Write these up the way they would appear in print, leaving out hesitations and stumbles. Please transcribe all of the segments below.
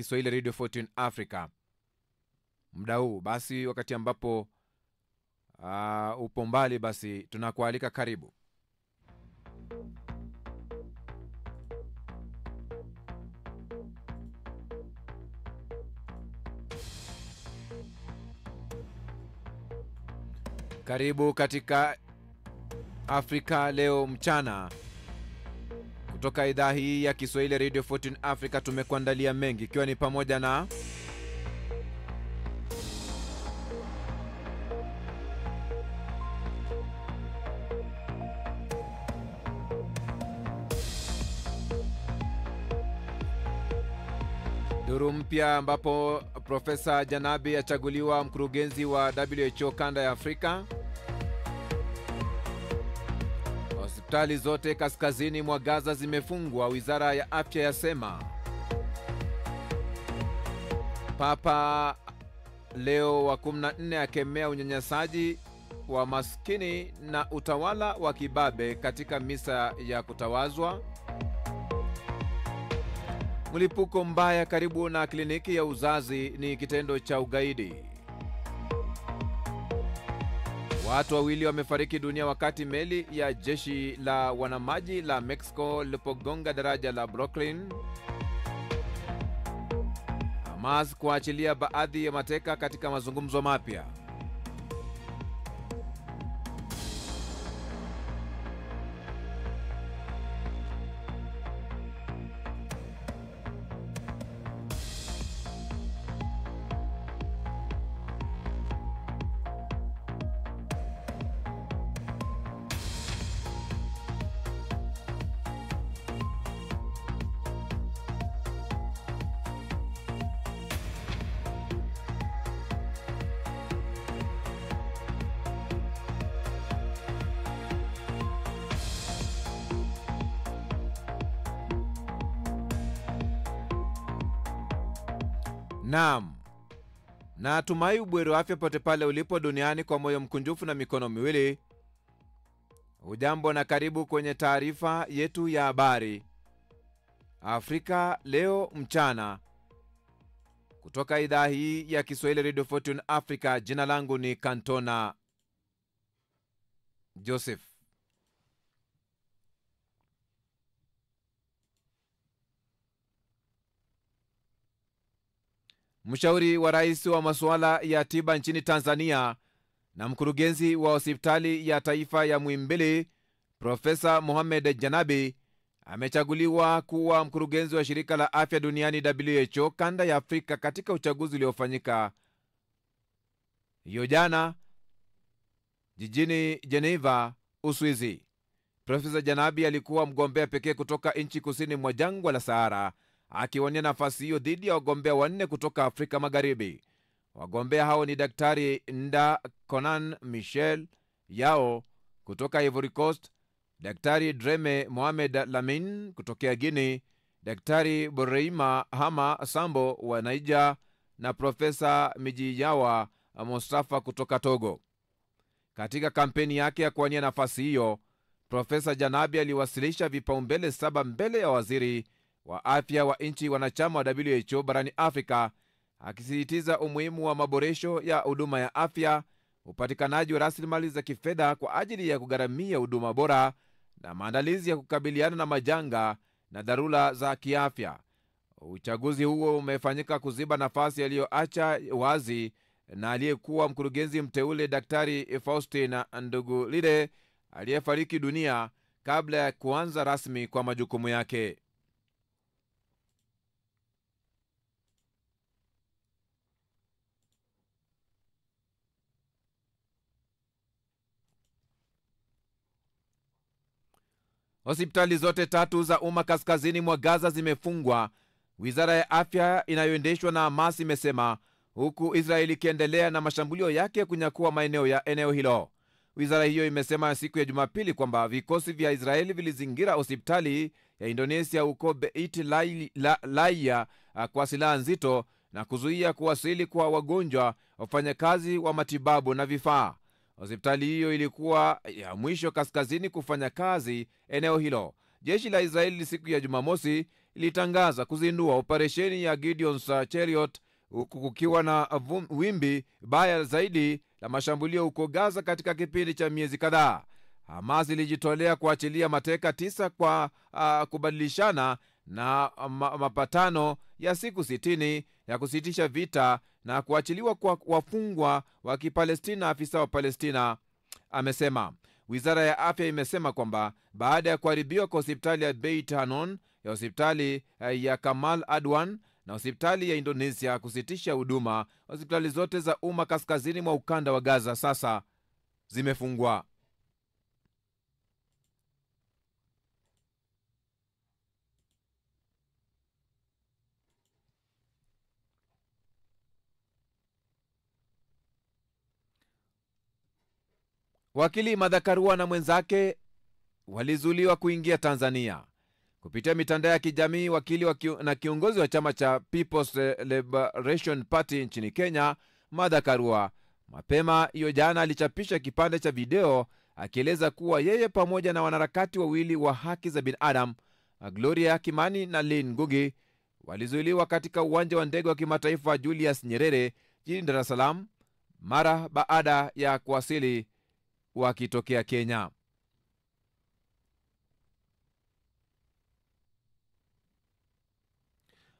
Kiswahili Radio Fortune Africa. Muda huu basi, wakati ambapo upo mbali, basi tunakualika karibu. Karibu katika Afrika leo mchana. Kutoka idhaa hii ya Kiswahili Radio Fortune Africa tumekuandalia mengi, ikiwa ni pamoja na duru mpya ambapo Profesa Janabi achaguliwa mkurugenzi wa WHO kanda ya Afrika. Hospitali zote kaskazini mwa Gaza zimefungwa, wizara ya afya yasema. Papa Leo wa 14 akemea unyanyasaji wa maskini na utawala wa kibabe katika misa ya kutawazwa. Mlipuko mbaya karibu na kliniki ya uzazi ni kitendo cha ugaidi. Watu wawili wamefariki dunia wakati meli ya jeshi la wanamaji la Mexico lilipogonga daraja la Brooklyn. Hamas kuachilia baadhi ya mateka katika mazungumzo mapya. Naam. Na tumai ubwero afya pote pale ulipo duniani kwa moyo mkunjufu na mikono miwili. Ujambo na karibu kwenye taarifa yetu ya habari Afrika leo mchana. Kutoka idhaa hii ya Kiswahili Radio Fortune Africa, jina langu ni Kantona Joseph. Mshauri wa rais wa masuala ya tiba nchini Tanzania na mkurugenzi wa hospitali ya taifa ya Muhimbili, Profesa Mohamed Janabi amechaguliwa kuwa mkurugenzi wa shirika la afya duniani WHO kanda ya Afrika katika uchaguzi uliofanyika hiyo jana jijini Geneva, Uswizi. Profesa Janabi alikuwa mgombea pekee kutoka nchi kusini mwa jangwa la Sahara, akiwania nafasi hiyo dhidi ya wagombea wanne kutoka Afrika Magharibi. Wagombea hao ni Daktari Nda Konan Michel Yao kutoka Ivory Coast, Daktari Dreme Mohamed Lamin kutoka Guinea, Daktari Boreima Hama Sambo wa Niger na Profesa Mijiyawa Mustafa kutoka Togo. Katika kampeni yake ya kuwania nafasi hiyo, Profesa Janabi aliwasilisha vipaumbele 7 mbele ya waziri wa afya wa nchi wanachama wa WHO barani Afrika, akisisitiza umuhimu wa maboresho ya huduma ya afya, upatikanaji wa rasilimali za kifedha kwa ajili ya kugharamia huduma bora na maandalizi ya kukabiliana na majanga na dharura za kiafya. Uchaguzi huo umefanyika kuziba nafasi aliyoacha wazi na aliyekuwa mkurugenzi mteule Daktari Faustin Ndugulire aliyefariki dunia kabla ya kuanza rasmi kwa majukumu yake. Hospitali zote 3 za umma kaskazini mwa Gaza zimefungwa, wizara ya afya inayoendeshwa na Hamas imesema, huku Israeli ikiendelea na mashambulio yake kunyakua maeneo ya eneo hilo. Wizara hiyo imesema siku ya Jumapili kwamba vikosi vya Israeli vilizingira hospitali ya Indonesia huko Beit Laia kwa silaha nzito na kuzuia kuwasili kwa wagonjwa, wafanyakazi wa matibabu na vifaa. Hospitali hiyo ilikuwa ya mwisho kaskazini kufanya kazi eneo hilo. Jeshi la Israeli siku ya Jumamosi ilitangaza kuzindua operesheni ya Gideon's Chariot, huku kukiwa na wimbi baya zaidi la mashambulio huko Gaza katika kipindi cha miezi kadhaa. Hamas ilijitolea kuachilia mateka 9 kwa kubadilishana na mapatano ya siku 60 ya kusitisha vita na kuachiliwa kwa wafungwa wa Kipalestina, afisa wa Palestina amesema. Wizara ya afya imesema kwamba baada ya kuharibiwa kwa hospitali ya Beit Hanon, ya hospitali ya Kamal Adwan na hospitali ya Indonesia kusitisha huduma, hospitali zote za umma kaskazini mwa ukanda wa Gaza sasa zimefungwa. Wakili Martha Karua na mwenzake walizuiliwa kuingia Tanzania. Kupitia mitandao ya kijamii, wakili na kiongozi wa chama cha People's Liberation Party nchini Kenya, Martha Karua, mapema hiyo jana alichapisha kipande cha video akieleza kuwa yeye pamoja na wanaharakati wawili wa haki za binadamu, Gloria Kimani na Lynn Ngugi, walizuiliwa katika uwanja wa ndege wa kimataifa Julius Nyerere jijini Dar es Salaam mara baada ya kuwasili wakitokea Kenya.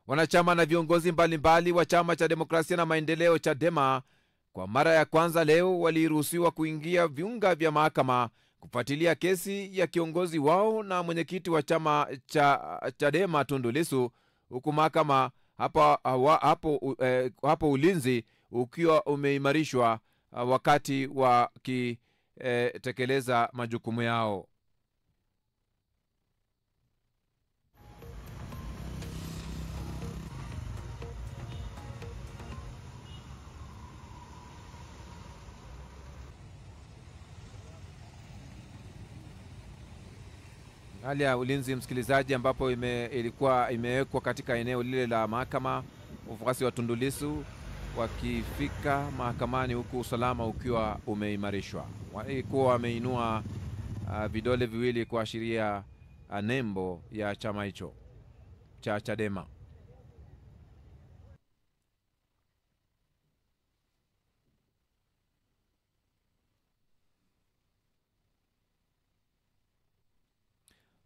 Wanachama na viongozi mbalimbali wa chama cha demokrasia na maendeleo Chadema kwa mara ya kwanza leo waliruhusiwa kuingia viunga vya mahakama kufuatilia kesi ya kiongozi wao na mwenyekiti wa chama cha Chadema Tundu Lissu, huku mahakama hapo ulinzi ukiwa umeimarishwa wakati wa tekeleza majukumu yao. Hali ya ulinzi, msikilizaji, ambapo ilikuwa imewekwa katika eneo lile la mahakama, wafuasi wa Tundu Lissu wakifika mahakamani huku usalama ukiwa umeimarishwa. Walikuwa wameinua vidole viwili kuashiria nembo ya chama hicho cha Chadema.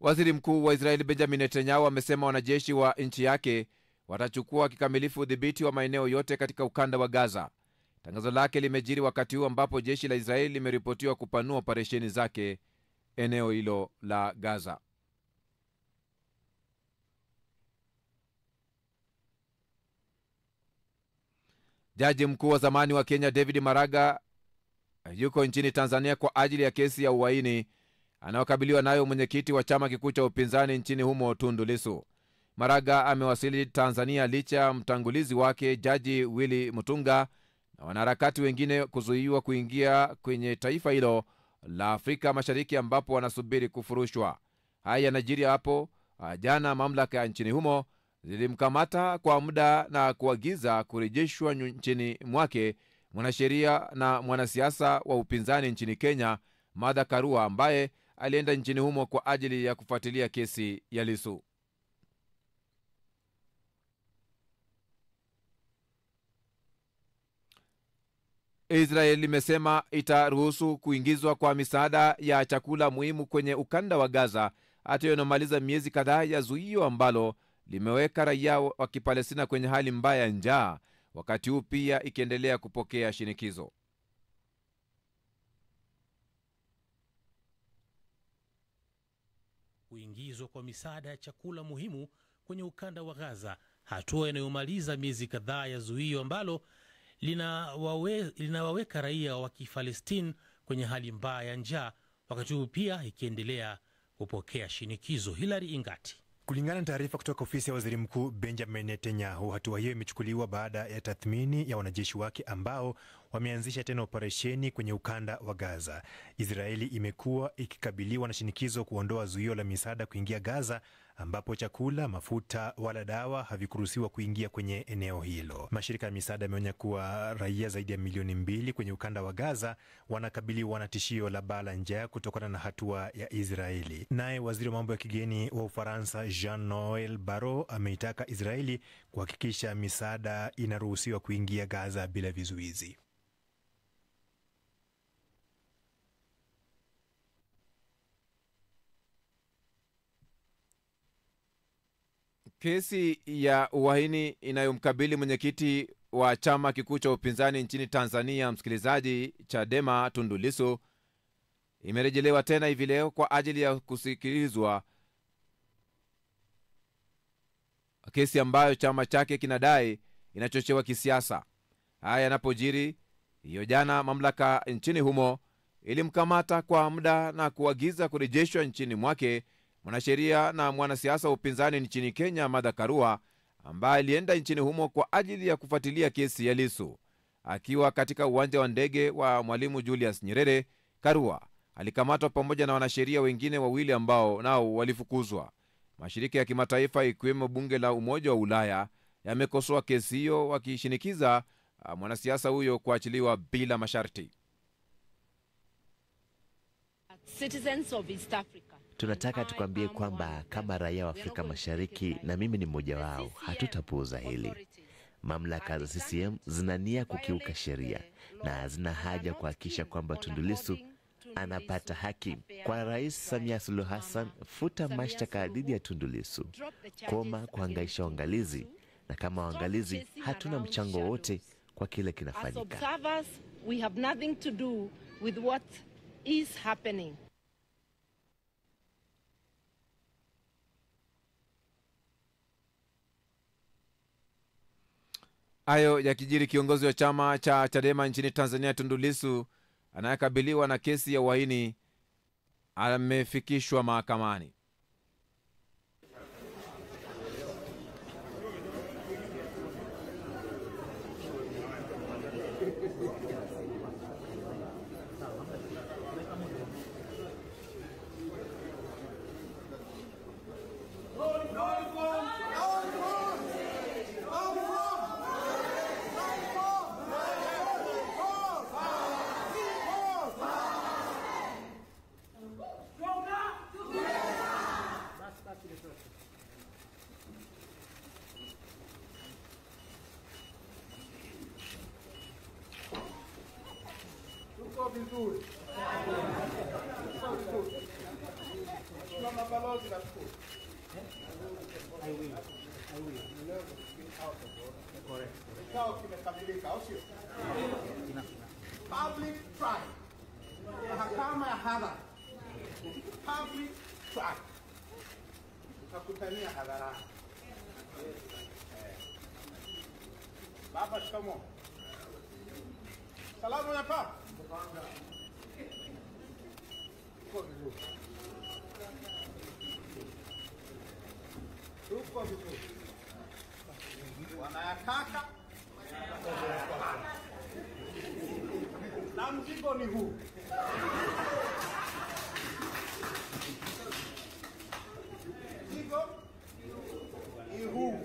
Waziri Mkuu wa Israeli Benjamin Netanyahu amesema wanajeshi wa nchi yake watachukua kikamilifu udhibiti wa maeneo yote katika ukanda wa Gaza. Tangazo lake limejiri wakati huu ambapo jeshi la Israeli limeripotiwa kupanua operesheni zake eneo hilo la Gaza. Jaji mkuu wa zamani wa Kenya David Maraga yuko nchini Tanzania kwa ajili ya kesi ya uhaini anayokabiliwa nayo mwenyekiti wa chama kikuu cha upinzani nchini humo Tundu Lissu. Maraga amewasili Tanzania licha ya mtangulizi wake Jaji Willy Mutunga na wanaharakati wengine kuzuiwa kuingia kwenye taifa hilo la Afrika Mashariki ambapo wanasubiri kufurushwa. Haya yanajiri hapo jana mamlaka nchini humo zilimkamata kwa muda na kuagiza kurejeshwa nchini mwake mwanasheria na mwanasiasa wa upinzani nchini Kenya Martha Karua, ambaye alienda nchini humo kwa ajili ya kufuatilia kesi ya Lissu. Israel imesema itaruhusu kuingizwa kwa misaada ya chakula muhimu kwenye ukanda wa Gaza hata inamaliza miezi kadhaa ya zuio ambalo limeweka raia wa Kipalestina kwenye hali mbaya ya njaa, wakati huu pia ikiendelea kupokea shinikizo. Kuingizwa kwa misaada ya chakula muhimu kwenye ukanda wa Gaza, hatua inayomaliza miezi kadhaa ya zuio ambalo linawaweka raia wa Kifalestini kwenye hali mbaya ya njaa, wakati huu pia ikiendelea kupokea shinikizo. Hilary Ingati. Kulingana na taarifa kutoka ofisi ya waziri mkuu Benjamin Netanyahu, hatua hiyo imechukuliwa baada ya tathmini ya wanajeshi wake ambao wameanzisha tena operesheni kwenye ukanda wa Gaza. Israeli imekuwa ikikabiliwa na shinikizo kuondoa zuio la misaada kuingia Gaza, ambapo chakula, mafuta wala dawa havikuruhusiwa kuingia kwenye eneo hilo. Mashirika ya misaada yameonya kuwa raia zaidi ya milioni 2 kwenye ukanda wa Gaza wanakabiliwa na tishio la baa la njaa kutokana na hatua ya Israeli. Naye waziri wa mambo ya kigeni wa Ufaransa Jean-Noel Barrot ameitaka Israeli kuhakikisha misaada inaruhusiwa kuingia Gaza bila vizuizi. Kesi ya uhaini inayomkabili mwenyekiti wa chama kikuu cha upinzani nchini Tanzania, msikilizaji, Chadema, Tundu Lissu, imerejelewa tena hivi leo kwa ajili ya kusikilizwa, kesi ambayo chama chake kinadai inachochewa kisiasa. Haya yanapojiri, hiyo jana mamlaka nchini humo ilimkamata kwa muda na kuagiza kurejeshwa nchini mwake mwanasheria na mwanasiasa wa upinzani nchini Kenya Martha Karua, ambaye alienda nchini humo kwa ajili ya kufuatilia kesi ya Lissu. Akiwa katika uwanja wa ndege wa Mwalimu Julius Nyerere, Karua alikamatwa pamoja na wanasheria wengine wawili ambao nao walifukuzwa. Mashirika ya kimataifa ikiwemo bunge la Umoja wa Ulaya yamekosoa kesi hiyo, wakishinikiza mwanasiasa huyo kuachiliwa bila masharti. Citizens of East Africa. Tunataka tukwambie kwamba kama raia wa Afrika Mashariki, na mimi ni mmoja wao, hatutapuuza hili. Mamlaka za CCM zina nia kukiuka sheria na zina haja kuhakikisha kwamba Tundu Lissu anapata haki. Kwa Rais Samia Suluhu Hassan, futa mashtaka dhidi ya Tundu Lissu. Koma kuhangaisha waangalizi, na kama waangalizi hatuna mchango wote kwa kile kinafanyika. We have nothing to do with what is happening. Hayo yakijiri, kiongozi wa chama cha Chadema nchini Tanzania Tundu Lissu anayekabiliwa na kesi ya uhaini amefikishwa mahakamani. Public trial. Mahakama ya hadhara. Public trial. Utakutania hadharani. Baba, shikamoo. Salamu ya papa. Tuko vizuri. Wanayataka na mzigo ni huu. Mzigo ni huu.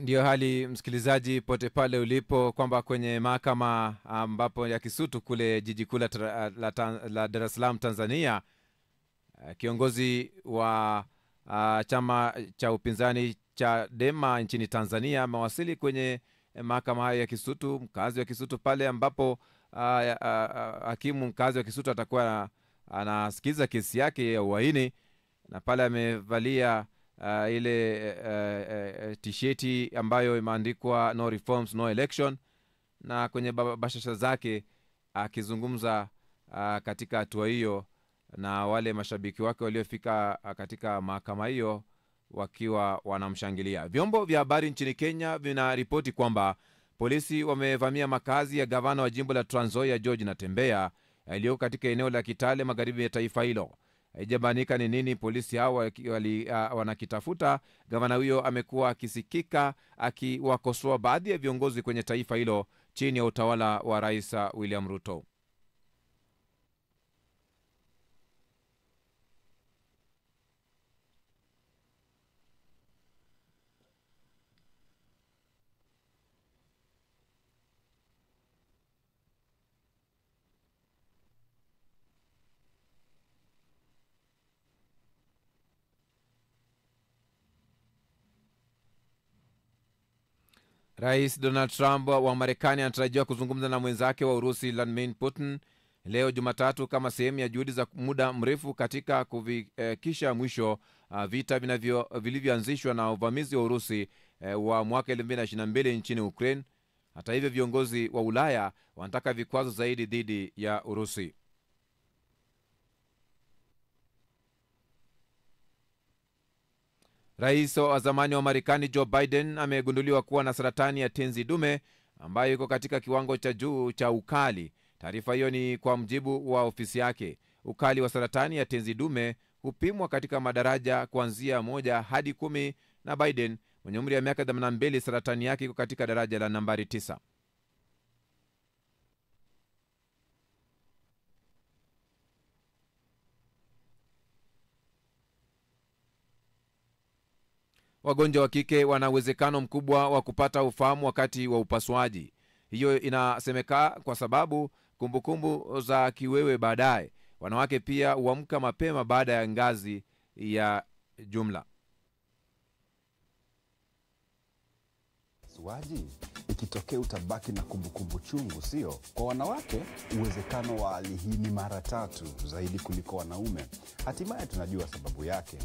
Ndiyo hali, msikilizaji, pote pale ulipo, kwamba kwenye mahakama ambapo ya Kisutu kule jiji kuu la Dar es Salaam Tanzania, kiongozi wa chama cha upinzani Chadema nchini Tanzania amewasili kwenye mahakama hayo ya Kisutu, mkazi wa Kisutu, pale ambapo hakimu mkazi wa Kisutu atakuwa anasikiza kesi yake ya uhaini, na pale amevalia ile tisheti ambayo imeandikwa no reforms no election, na kwenye bashasha zake akizungumza katika hatua hiyo na wale mashabiki wake waliofika katika mahakama hiyo wakiwa wanamshangilia. Vyombo vya habari nchini Kenya vinaripoti kwamba Polisi wamevamia makazi ya gavana wa jimbo la Trans Nzoia George Natembeya yaliyoko katika eneo la Kitale magharibi ya taifa hilo. Haijabanika ni nini polisi hao wanakitafuta. Gavana huyo amekuwa akisikika akiwakosoa baadhi ya viongozi kwenye taifa hilo chini ya utawala wa Rais William Ruto. Rais Donald Trump wa Marekani anatarajiwa kuzungumza na mwenzake wa Urusi Vladimir Putin leo Jumatatu kama sehemu ya juhudi za muda mrefu katika kufikisha mwisho vita vilivyoanzishwa na uvamizi wa Urusi wa mwaka 2022 nchini Ukraine. Hata hivyo, viongozi wa Ulaya wanataka vikwazo zaidi dhidi ya Urusi. Rais wa zamani wa Marekani Joe Biden amegunduliwa kuwa na saratani ya tenzi dume ambayo iko katika kiwango cha juu cha ukali. Taarifa hiyo ni kwa mjibu wa ofisi yake. Ukali wa saratani ya tenzi dume hupimwa katika madaraja kuanzia 1 hadi 10, na Biden mwenye umri wa miaka 82 saratani yake iko katika daraja la nambari 9. Wagonjwa wa kike wana uwezekano mkubwa wa kupata ufahamu wakati wa upasuaji. Hiyo inasemeka kwa sababu kumbukumbu za kiwewe baadaye. Wanawake pia huamka mapema baada ya ngazi ya jumla. Upasuaji ikitokea utabaki na kumbukumbu chungu, sio? Kwa wanawake uwezekano wa hali hii ni mara 3 zaidi kuliko wanaume. Hatimaye tunajua sababu yake.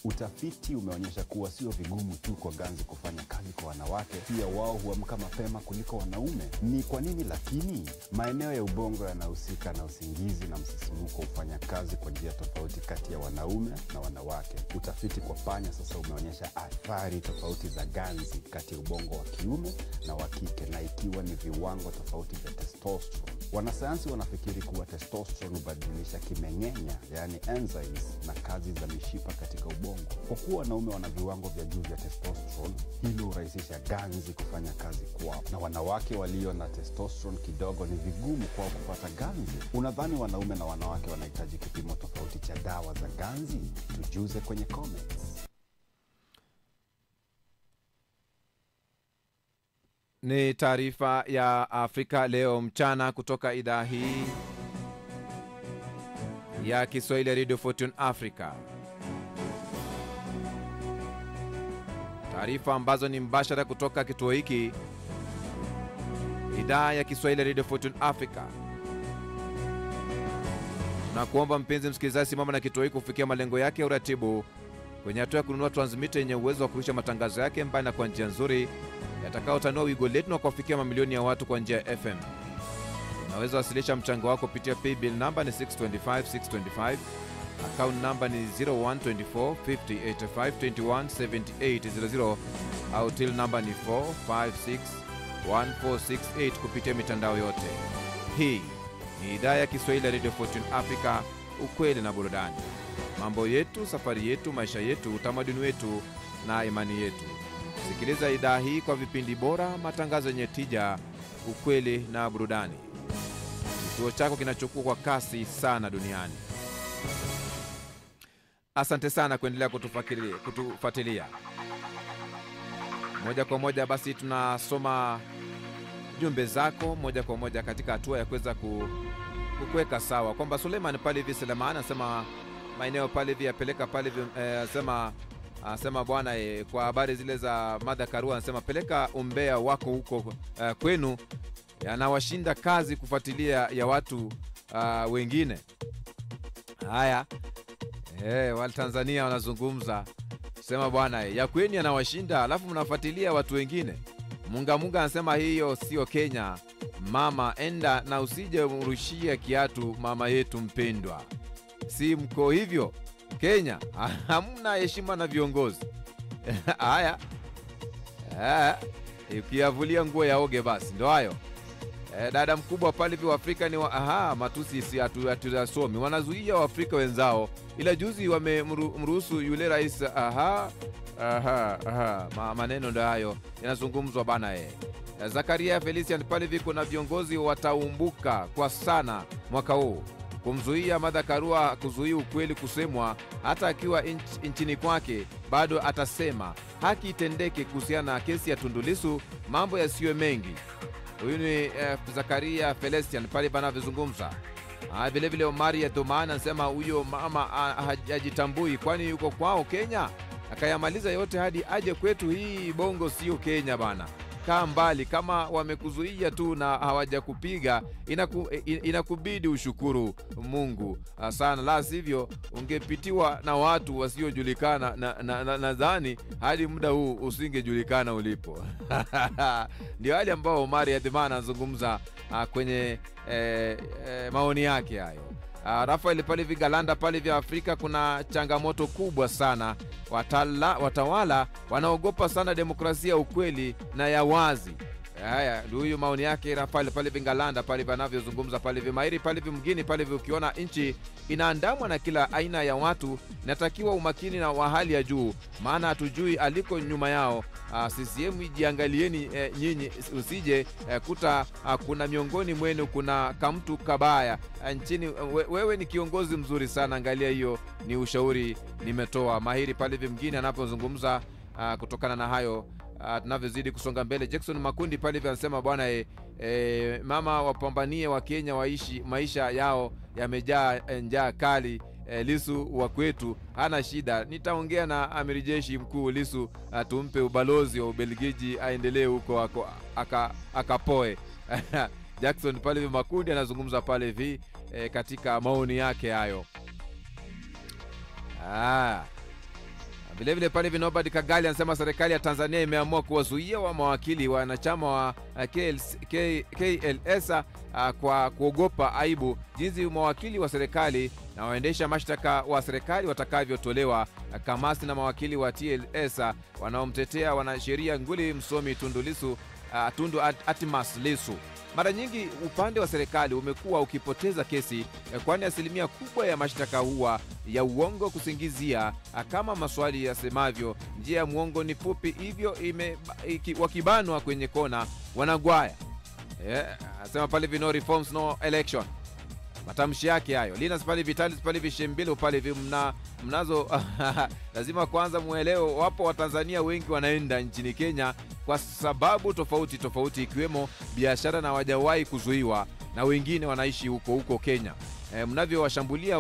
Utafiti umeonyesha kuwa sio vigumu tu kwa ganzi kufanya kazi kwa wanawake, pia wao huamka mapema kuliko wanaume. Ni kwa nini lakini? Maeneo ya ubongo yanahusika na usingizi na msisimuko hufanya kazi kwa njia tofauti kati ya wanaume na wanawake. Utafiti kwa panya sasa umeonyesha athari tofauti za ganzi kati ya ubongo wa kiume na wa kike, na ikiwa ni viwango tofauti vya testosterone. Wanasayansi wanafikiri kuwa testosterone hubadilisha kimeng'enya, yani enzymes, na kazi za mishipa katika ubongo. Kwa kuwa wanaume wana viwango vya juu vya testosterone, hilo hurahisisha ganzi kufanya kazi kwao, na wanawake walio na testosterone kidogo ni vigumu kwao kupata ganzi. Unadhani wanaume na wanawake wanahitaji kipimo tofauti cha dawa za ganzi? Tujuze kwenye comments. Ni taarifa ya Afrika leo mchana kutoka idhaa hii ya Kiswahili Radio Fortune Africa. Taarifa ambazo ni mbashara kutoka kituo hiki, idhaa ya Kiswahili Radio Fortune Africa. Na kuomba mpenzi msikilizaji, simama na kituo hiki kufikia malengo yake ya uratibu kwenye hatua ya kununua transmitter yenye uwezo wa kurusha matangazo yake mbali na kwa njia nzuri yatakayotanua wigo letu na kuwafikia mamilioni ya watu kwa njia ya FM. Unaweza wasilisha mchango wako kupitia paybill number ni 625625, account number ni 01245085217800, au till number ni 4561468 kupitia mitandao yote. Hii ni idhaa ya Kiswahili ya Radio Fortune Africa, ukweli na burudani. Mambo yetu, safari yetu, maisha yetu, utamaduni wetu na imani yetu. Sikiliza idhaa hii kwa vipindi bora, matangazo yenye tija, ukweli na burudani. Kituo chako kinachukua kwa kasi sana duniani. Asante sana kuendelea kutufuatilia. Moja kwa moja basi tunasoma jumbe zako moja kwa moja katika hatua ya kuweza kukuweka sawa. Kwamba Suleiman pale hivi Suleiman anasema maeneo pale hivi yapeleka pale hivi, asema bwana kwa habari zile za Martha Karua, anasema peleka umbea wako huko kwenu, yanawashinda kazi kufuatilia ya watu wengine. Haya, wale Tanzania wanazungumza, sema bwana ya kwenu yanawashinda alafu mnafuatilia watu wengine. Munga anasema hiyo sio Kenya mama, enda na usije mrushia kiatu mama yetu mpendwa. Si mko hivyo Kenya, hamna heshima na viongozi. Haya, ukiyavulia nguo yaoge basi. Ndio hayo. Dada mkubwa pale wa Afrika ni matusi si hatuyasomi. Wanazuia Waafrika wenzao. Ila juzi wamemruhusu yule rais maneno ndio hayo yanazungumzwa bana. Zakaria Felician pale kuna viongozi wataumbuka kwa sana mwaka huu kumzuia Martha Karua, kuzuia ukweli kusemwa. Hata akiwa nchini kwake bado atasema haki itendeke kuhusiana na kesi ya Tundu Lissu, mambo yasiwe mengi. Huyu ni Zakaria Felician pale anavyozungumza. Vile vile Omari ya Domana anasema huyo mama hajitambui kwani yuko kwao Kenya. Akayamaliza yote hadi aje kwetu. Hii Bongo sio Kenya bana. Kaa mbali, kama wamekuzuia tu na hawajakupiga inakubidi ushukuru Mungu sana, la sivyo ungepitiwa na watu wasiojulikana na nadhani hadi muda huu usingejulikana ulipo. Ndio hali ambao Omari Adhimana anazungumza kwenye maoni yake hayo. Rafael pale Galanda pale vya Afrika kuna changamoto kubwa sana. Watawala wanaogopa sana demokrasia ukweli na ya wazi. Haya ndio huyu maoni yake Rafael pale Galanda pale anavyozungumza pale Mairi pale mgini pale. Ukiona nchi inaandamwa na kila aina ya watu, inatakiwa umakini na wa hali ya juu, maana hatujui aliko nyuma yao. CCM jiangalieni nyinyi, usije kuta kuna miongoni mwenu kuna kamtu kabaya nchini. Wewe ni kiongozi mzuri sana, angalia hiyo, ni ushauri nimetoa. Mahiri pale mgini anapozungumza kutokana na hayo. Tunavyozidi kusonga mbele, Jackson Makundi pale anasema bwana mama wapambanie wa Kenya waishi maisha yao yamejaa njaa kali. Lissu wa kwetu hana shida, nitaongea na amiri jeshi mkuu Lissu tumpe ubalozi wa Ubelgiji aendelee huko akapoe. Jackson pale Makundi anazungumza pale katika maoni yake hayo. Vile vile pale Nobody Kagali anasema serikali ya Tanzania imeamua kuwazuia wa mawakili wanachama wa KLS kwa kuogopa aibu jinsi mawakili wa serikali na waendesha mashtaka wa serikali watakavyotolewa. Kamasi na mawakili wa TLS wanaomtetea wanasheria nguli msomi Tundu Atmas Lissu. Mara nyingi upande wa serikali umekuwa ukipoteza kesi, kwani asilimia kubwa ya mashtaka huwa ya uongo kusingizia. Kama maswali yasemavyo, njia ya muongo ni fupi, hivyo wakibanwa kwenye kona wanagwaya. Asema pale no reforms no election. Matamshi yake hayo. Linus pale Vitalis pale Vishembilo pale mnazo lazima kwanza muelewe, wapo Watanzania wengi wanaenda nchini Kenya kwa sababu tofauti ikiwemo biashara na hawajawahi kuzuiwa, na wengine wanaishi huko Kenya. Mnavyomshambulia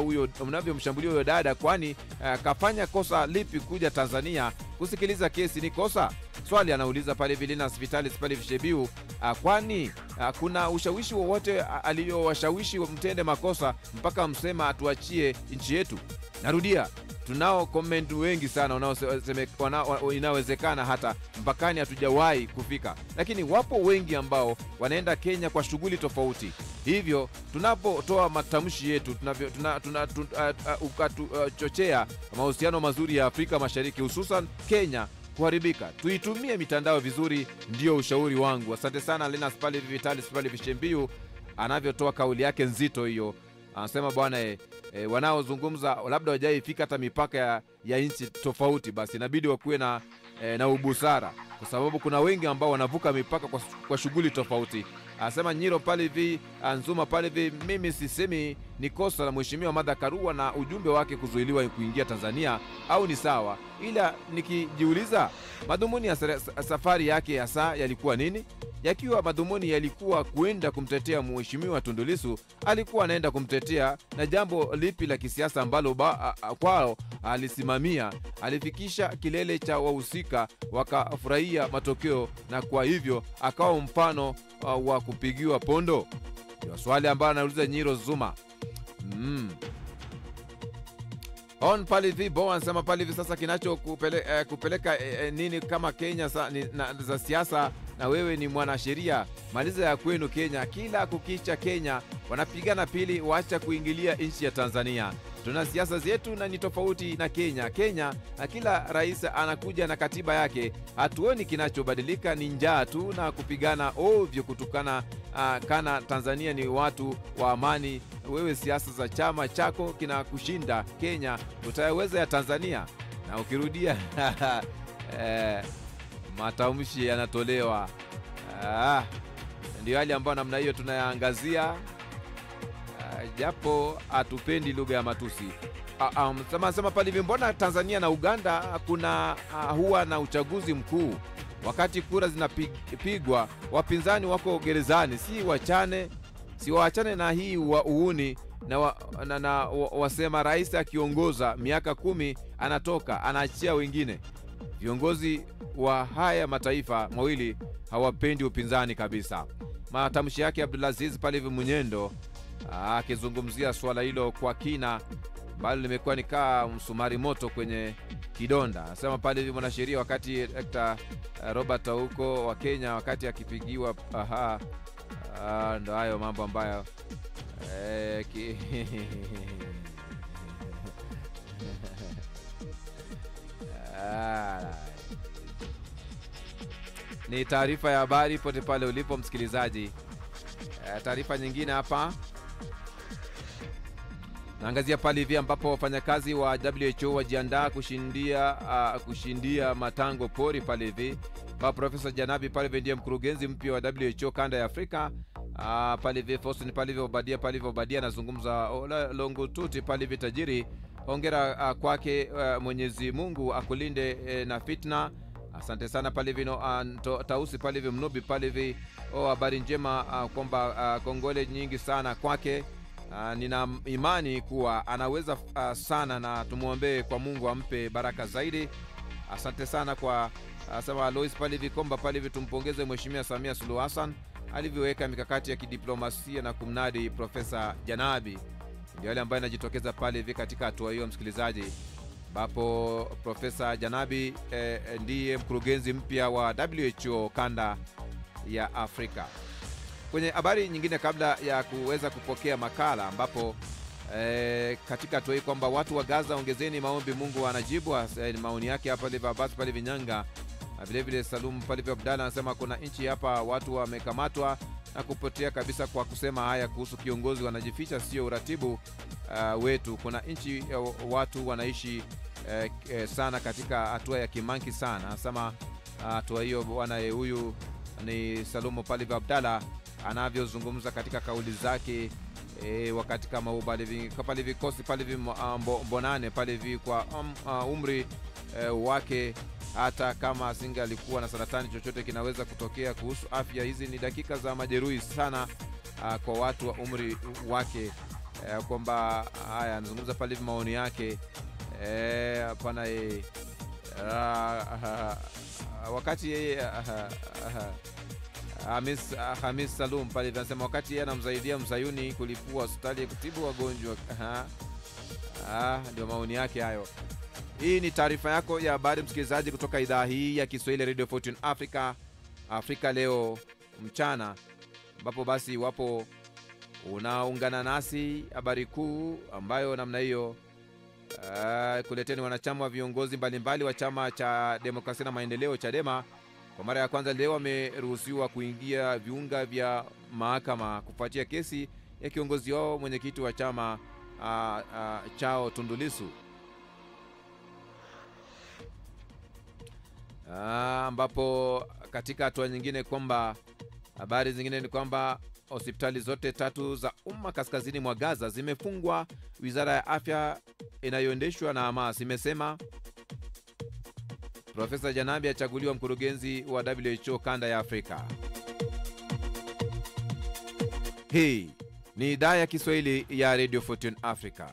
huyo dada, kwani kafanya kosa lipi kuja Tanzania kusikiliza kesi? Ni kosa? Swali anauliza pale Linus Vitalis pale Vishebiu. Kwani kuna ushawishi wowote aliyowashawishi mtende makosa mpaka msema atuachie nchi yetu? Narudia, tunao comment wengi sana inawezekana hata mpakani hatujawahi kufika, lakini wapo wengi ambao wanaenda Kenya kwa shughuli tofauti. Hivyo tunapotoa matamshi yetu chochea mahusiano mazuri ya Afrika Mashariki, hususan Kenya kuharibika. Tuitumie mitandao vizuri, ndio ushauri wangu. Asante sana Linus pale Vitalis pale Vishembiu anavyotoa kauli yake nzito hiyo. Anasema bwana wanaozungumza labda wajaifika hata mipaka ya nchi tofauti, basi inabidi wakuwe na ubusara, kwa sababu kuna wengi ambao wanavuka mipaka kwa shughuli tofauti. Anasema Nyiro pale Nzuma pale mimi sisemi ni kosa la mheshimiwa Martha Karua na ujumbe wake kuzuiliwa kuingia Tanzania au ni sawa, ila nikijiuliza madhumuni ya safari yake hasa yalikuwa nini? Yakiwa madhumuni yalikuwa kuenda kumtetea mheshimiwa Tundu Lissu, alikuwa anaenda kumtetea na jambo lipi la kisiasa ambalo kwao alisimamia? Alifikisha kilele cha wahusika wakafurahia matokeo, na kwa hivyo akawa mfano wa kupigiwa pondo? Ndio swali ambalo anauliza Nyiro Zuma. On pale Bo anasema pale sasa kinacho kupeleka nini kama Kenya za siasa na wewe ni mwanasheria, maliza ya kwenu Kenya. Kila kukicha Kenya wanapigana pili, waacha kuingilia nchi ya Tanzania. Tuna siasa zetu na ni tofauti na Kenya. Kenya na kila rais anakuja na katiba yake. Hatuoni kinachobadilika, ni njaa tu na kupigana ovyo kutukana kana Tanzania ni watu wa amani. Wewe siasa za chama chako kinakushinda. Kenya utayaweza ya Tanzania? Na ukirudia matamshi yanatolewa. Ndio hali ambayo namna hiyo tunayaangazia, japo hatupendi lugha ya matusi. Sema pale hivi, mbona Tanzania na Uganda kuna huwa na uchaguzi mkuu wakati kura zinapigwa, wapinzani wako gerezani? Si waachane na hii uuni na wasema rais akiongoza miaka 10 anatoka anaachia wengine. Viongozi wa haya mataifa mawili hawapendi upinzani kabisa. Matamshi yake Abdulaziz pale hivi Munyendo akizungumzia swala hilo kwa kina, bali limekuwa nikaa msumari moto kwenye kidonda. Anasema pale hivi mwanasheria wakati Dr. Robert huko wa Kenya wakati akipigiwa ndo hayo mambo ambayo ni taarifa ya habari pote pale ulipo msikilizaji. Taarifa nyingine hapa naangazia pale hivi ambapo wafanyakazi wa WHO wajiandaa kushindia matango pori pale hivi. Profesa Janabi pale hivi ndiye mkurugenzi mpya wa WHO kanda ya Afrika. Pale hivi Faustin pale hivi Obadia anazungumza Longututi pale hivi tajiri. Hongera kwake, Mwenyezi Mungu akulinde na fitna. Asante sana pale hivi Tausi pale hivi Mnubi pale hivi. Habari njema kwamba kongole nyingi sana kwake. Nina imani kuwa anaweza sana na tumuombe kwa Mungu ampe baraka zaidi. Asante sana kwa sema Lois pale hivi Komba pale hivi tumpongeze Mheshimiwa Samia Suluhu Hassan alivyoweka mikakati ya kidiplomasia na kumnadi Profesa Janabi. Ndio yale ambayo inajitokeza pale hivi katika hatua hiyo msikilizaji, ambapo Profesa Janabi ndiye mkurugenzi mpya wa WHO kanda ya Afrika. Kwenye habari nyingine kabla ya kuweza kupokea makala, ambapo katika hatua hii kwamba watu wa Gaza ongezeni maombi, Mungu anajibu. Maoni yake hapa liva Abbas pale Vinyanga. Vile vile Salum pale Abdalla anasema kuna nchi hapa watu wamekamatwa na kupotea kabisa kwa kusema haya kuhusu kiongozi, wanajificha, sio uratibu wetu. Kuna nchi watu wanaishi sana katika hatua ya kimanki sana. Anasema hatua hiyo bwana huyu ni Salumu pale Abdalla anavyozungumza katika kauli zake wakati kama huu pale vikosi pale Mbonane pale kwa umri wake, hata kama asinge alikuwa na saratani chochote kinaweza kutokea kuhusu afya. Hizi ni dakika za majeruhi sana kwa watu wa umri wake, kwamba haya anazungumza pale maoni yake hapana wakati yeye Hamis Salum pale anasema wakati yeye anamsaidia Msayuni kulipua hospitali ya kutibu wagonjwa. Ndio maoni yake hayo. Hii ni taarifa yako ya habari msikilizaji kutoka idhaa hii ya Kiswahili Radio Fortune Afrika leo mchana, ambapo basi wapo unaungana nasi habari kuu ambayo namna hiyo kuleteni wanachama wa viongozi mbalimbali wa chama cha Demokrasia na Maendeleo Chadema. Kwa mara ya kwanza leo wameruhusiwa kuingia viunga vya mahakama kufuatia kesi ya kiongozi wao mwenyekiti wa chama chao Tundu Lissu. Ambapo katika hatua nyingine kwamba habari zingine ni kwamba hospitali zote 3 za umma kaskazini mwa Gaza zimefungwa. Wizara ya Afya inayoendeshwa na Hamas imesema. Profesa Janabi achaguliwa mkurugenzi wa WHO kanda ya Afrika. Hii ni idhaa ya Kiswahili ya Radio Fortune Africa.